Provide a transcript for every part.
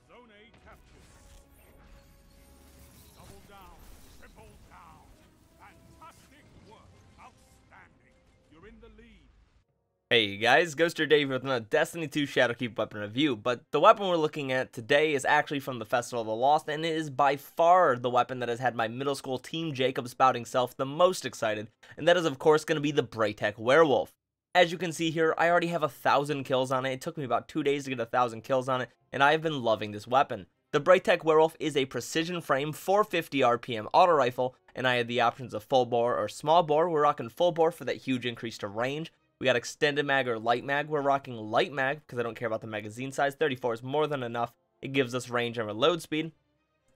Zone A captured. Double down, triple down. Fantastic work. Outstanding. You're in the lead. Hey guys, Ghoster Dave with another Destiny 2 Shadowkeep weapon review, but the weapon we're looking at today is actually from the Festival of the Lost, and it is by far the weapon that has had my middle school Team Jacob spouting self the most excited, and that is of course going to be the Braytech Werewolf. As you can see here, I already have 1,000 kills on it. It took me about 2 days to get 1,000 kills on it, and I have been loving this weapon. The Braytech Werewolf is a precision frame 450 RPM auto rifle, and I had the options of full bore or small bore. We're rocking full bore for that huge increase to range. We got extended mag or light mag. We're rocking light mag because I don't care about the magazine size. 34 is more than enough. It gives us range and reload speed.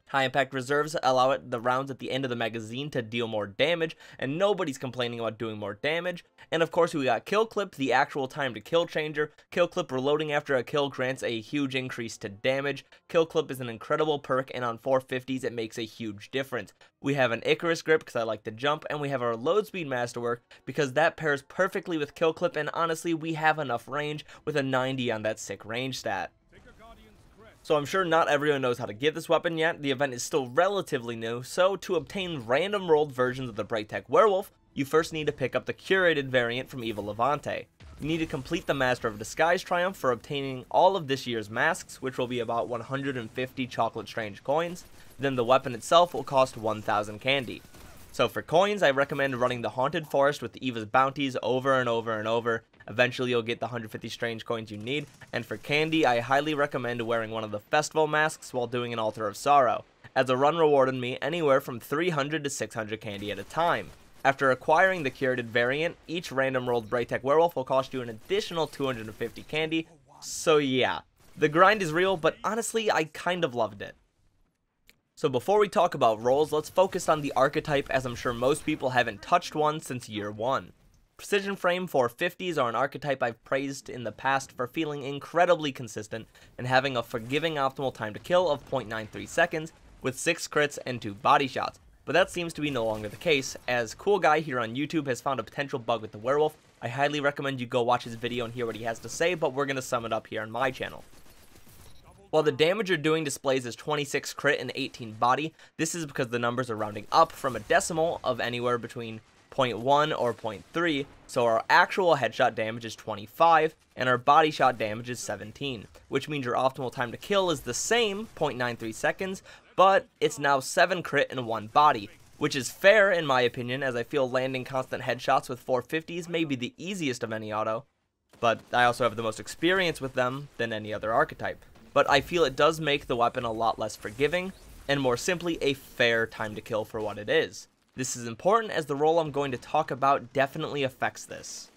High impact reserves allow the rounds at the end of the magazine to deal more damage, and nobody's complaining about doing more damage. And of course we got kill clip, the actual time to kill changer. Kill clip reloading after a kill grants a huge increase to damage. Kill clip is an incredible perk, and on 450s it makes a huge difference. We have an Icarus grip because I like to jump, and we have our load speed masterwork because that pairs perfectly with kill clip, and honestly we have enough range with a 90 on that sick range stat. So I'm sure not everyone knows how to get this weapon yet. The event is still relatively new, so to obtain random rolled versions of the Braytech Werewolf, you first need to pick up the curated variant from Evil Levante. You need to complete the Master of Disguise Triumph for obtaining all of this year's masks, which will be about 150 Chocolate Strange coins. Then the weapon itself will cost 1,000 candy. So for coins, I recommend running the Haunted Forest with Eva's bounties over and over and over. Eventually you'll get the 150 strange coins you need, and for candy, I highly recommend wearing one of the festival masks while doing an Altar of Sorrow, as a run rewarded me anywhere from 300 to 600 candy at a time. After acquiring the curated variant, each random rolled Braytech Werewolf will cost you an additional 250 candy, so yeah, the grind is real, but honestly, I kind of loved it. So before we talk about rolls, let's focus on the Archetype, as I'm sure most people haven't touched one since year 1. Precision frame 450s are an archetype I've praised in the past for feeling incredibly consistent and having a forgiving optimal time to kill of 0.93 seconds with 6 crits and 2 body shots, but that seems to be no longer the case, as Coolguy here on YouTube has found a potential bug with the werewolf. I highly recommend you go watch his video and hear what he has to say, but we're going to sum it up here on my channel. While the damage you're doing displays as 26 crit and 18 body, this is because the numbers are rounding up from a decimal of anywhere between 0.1 or 0.3, so our actual headshot damage is 25, and our body shot damage is 17, which means your optimal time to kill is the same, 0.93 seconds, but it's now 7 crit and 1 body, which is fair in my opinion, as I feel landing constant headshots with 450s may be the easiest of any auto, but I also have the most experience with them than any other archetype. But I feel it does make the weapon a lot less forgiving, and more simply a fair time to kill for what it is. This is important as the role I'm going to talk about definitely affects this.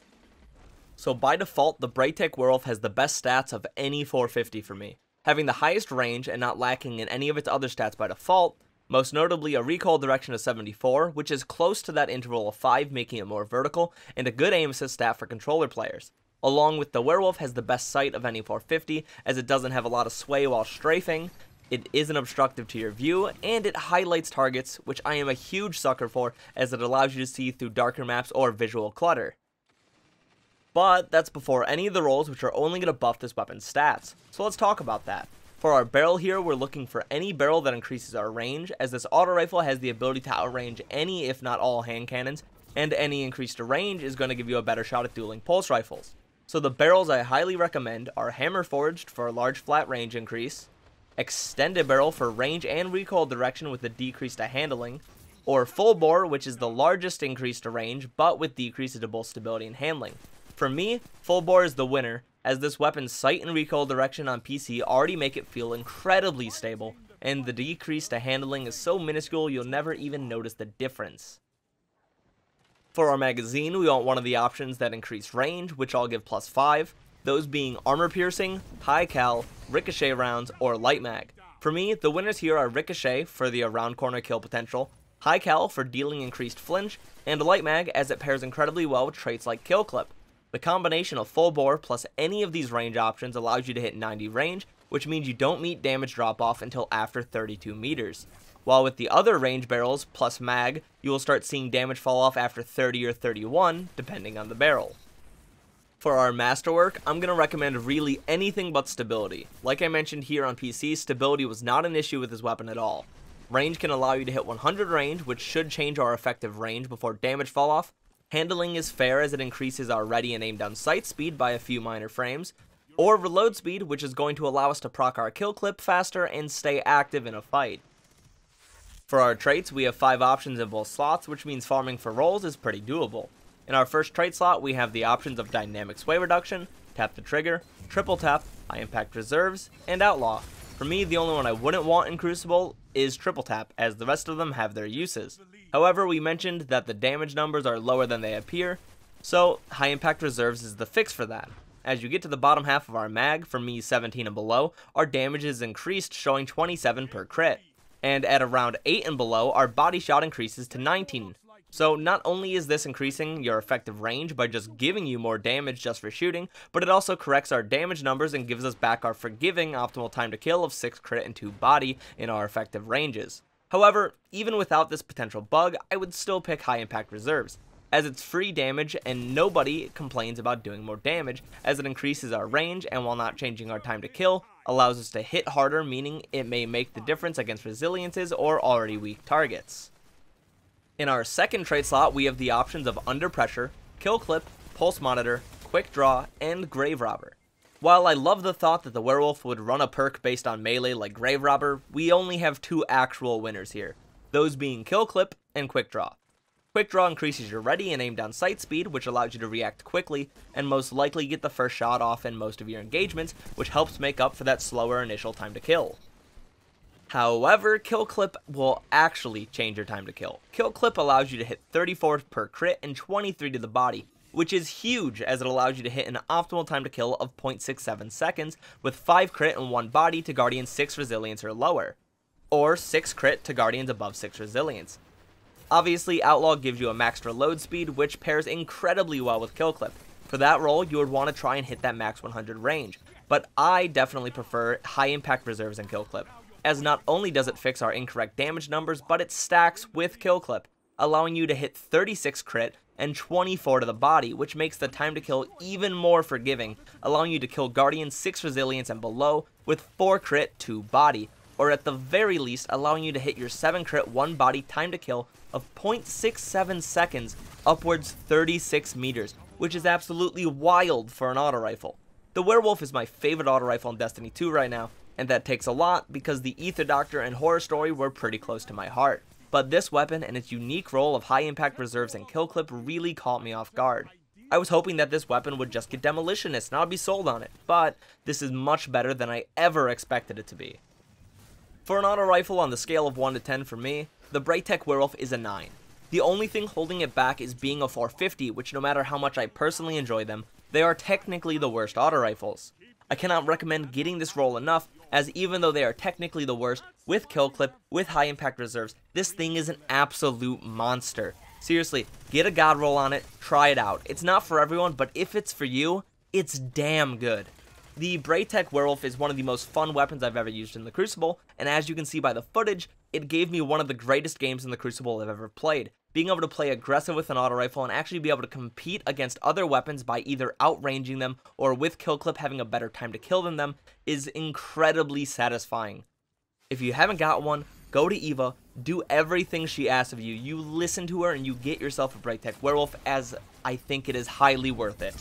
So by default, the Braytech Werewolf has the best stats of any 450 for me, having the highest range and not lacking in any of its other stats by default, most notably a recoil direction of 74, which is close to that interval of 5, making it more vertical, and a good aim assist stat for controller players. Along with the Werewolf has the best sight of any 450, as it doesn't have a lot of sway while strafing, it isn't obstructive to your view, and it highlights targets, which I am a huge sucker for, as it allows you to see through darker maps or visual clutter. But that's before any of the rolls, which are only going to buff this weapon's stats, so let's talk about that. For our barrel here, we're looking for any barrel that increases our range, as this auto rifle has the ability to outrange any if not all hand cannons, and any increased range is going to give you a better shot at dueling pulse rifles. So the barrels I highly recommend are Hammer Forged for a large flat range increase, Extended Barrel for range and recoil direction with a decrease to handling, or Full Bore, which is the largest increase to range but with decreases to both stability and handling. For me, Full Bore is the winner, as this weapon's sight and recoil direction on PC already make it feel incredibly stable, and the decrease to handling is so minuscule you'll never even notice the difference. For our magazine, we want one of the options that increase range, which I'll give +5, those being armor piercing, high cal, ricochet rounds, or light mag. For me, the winners here are ricochet for the around corner kill potential, high cal for dealing increased flinch, and light mag as it pairs incredibly well with traits like kill clip. The combination of full bore plus any of these range options allows you to hit 90 range, which means you don't meet damage drop off until after 32 meters. While with the other range barrels plus mag, you will start seeing damage fall off after 30 or 31, depending on the barrel. For our masterwork, I'm going to recommend really anything but stability. Like I mentioned here on PC, stability was not an issue with this weapon at all. Range can allow you to hit 100 range, which should change our effective range before damage fall off. Handling is fair as it increases our ready and aim down sight speed by a few minor frames. Or reload speed, which is going to allow us to proc our kill clip faster and stay active in a fight. For our traits, we have 5 options in both slots, which means farming for rolls is pretty doable. In our first trait slot, we have the options of dynamic sway reduction, tap the trigger, triple tap, high impact reserves, and outlaw. For me, the only one I wouldn't want in Crucible is triple tap, as the rest of them have their uses. However, we mentioned that the damage numbers are lower than they appear, so high impact reserves is the fix for that. As you get to the bottom half of our mag, for me 17 and below, our damage is increased, showing 27 per crit. And at around 8 and below, our body shot increases to 19. So not only is this increasing your effective range by just giving you more damage just for shooting, but it also corrects our damage numbers and gives us back our forgiving optimal time to kill of 6 crit and 2 body in our effective ranges. However, even without this potential bug, I would still pick high impact reserves, as it's free damage and nobody complains about doing more damage, as it increases our range and while not changing our time to kill, allows us to hit harder, meaning it may make the difference against resiliences or already weak targets. In our second trait slot, we have the options of Under Pressure, Kill Clip, Pulse Monitor, Quick Draw, and Grave Robber. While I love the thought that the werewolf would run a perk based on melee like Grave Robber, we only have 2 actual winners here, those being Kill Clip and Quick Draw. Quick Draw increases your ready and aim down sight speed, which allows you to react quickly and most likely get the first shot off in most of your engagements, which helps make up for that slower initial time to kill. However, Kill Clip will actually change your time to kill. Kill Clip allows you to hit 34 per crit and 23 to the body, which is huge as it allows you to hit an optimal time to kill of 0.67 seconds with 5 crit and 1 body to Guardians 6 resilience or lower, or 6 crit to Guardians above 6 resilience. Obviously, Outlaw gives you a max reload speed, which pairs incredibly well with Kill Clip. For that role, you would want to try and hit that max 100 range, but I definitely prefer high impact reserves and Kill Clip, as not only does it fix our incorrect damage numbers, but it stacks with Kill Clip, allowing you to hit 36 crit and 24 to the body, which makes the time to kill even more forgiving, allowing you to kill Guardians 6 resilience and below with 4 crit 2 body, or at the very least allowing you to hit your 7 crit 1 body time to kill of 0.67 seconds upwards 36 meters, which is absolutely wild for an auto rifle. The Werewolf is my favorite auto rifle in Destiny 2 right now, and that takes a lot because the Ether Doctor and Horror Story were pretty close to my heart. But this weapon and its unique role of high impact reserves and kill clip really caught me off guard. I was hoping that this weapon would just get Demolitionist and I'd be sold on it, but this is much better than I ever expected it to be. For an auto rifle on the scale of 1 to 10 for me, the Braytech Werewolf is a 9. The only thing holding it back is being a 450, which no matter how much I personally enjoy them, they are technically the worst auto rifles. I cannot recommend getting this roll enough, as even though they are technically the worst, with kill clip, with high impact reserves, this thing is an absolute monster. Seriously, get a god roll on it, try it out. It's not for everyone, but if it's for you, it's damn good. The Braytech Werewolf is one of the most fun weapons I've ever used in the Crucible, and as you can see by the footage, it gave me one of the greatest games in the Crucible I've ever played. Being able to play aggressive with an auto rifle and actually be able to compete against other weapons by either outranging them or with kill clip having a better time to kill than them is incredibly satisfying. If you haven't got one, go to Eva, do everything she asks of you, you listen to her and you get yourself a Braytech Werewolf, as I think it is highly worth it.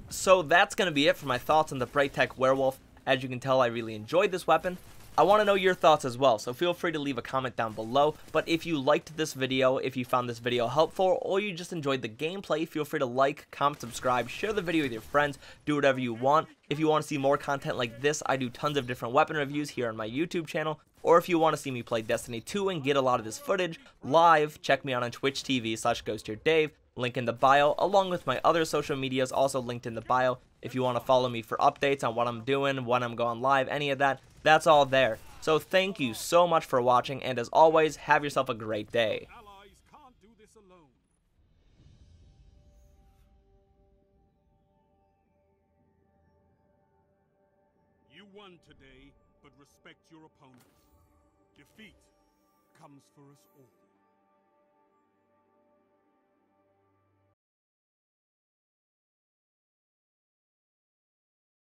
So that's going to be it for my thoughts on the Braytech Werewolf. As you can tell, I really enjoyed this weapon. I want to know your thoughts as well, so feel free to leave a comment down below. But if you liked this video, if you found this video helpful, or you just enjoyed the gameplay, feel free to like, comment, subscribe, share the video with your friends, do whatever you want. If you want to see more content like this, I do tons of different weapon reviews here on my YouTube channel. Or if you want to see me play Destiny 2 and get a lot of this footage live, check me out on Twitch TV/GhostHereDave. Link in the bio, along with my other social medias also linked in the bio. If you want to follow me for updates on what I'm doing, when I'm going live, any of that, that's all there. So thank you so much for watching, and as always, have yourself a great day. Allies can't do this alone. You won today, but respect your opponent. Defeat comes for us all.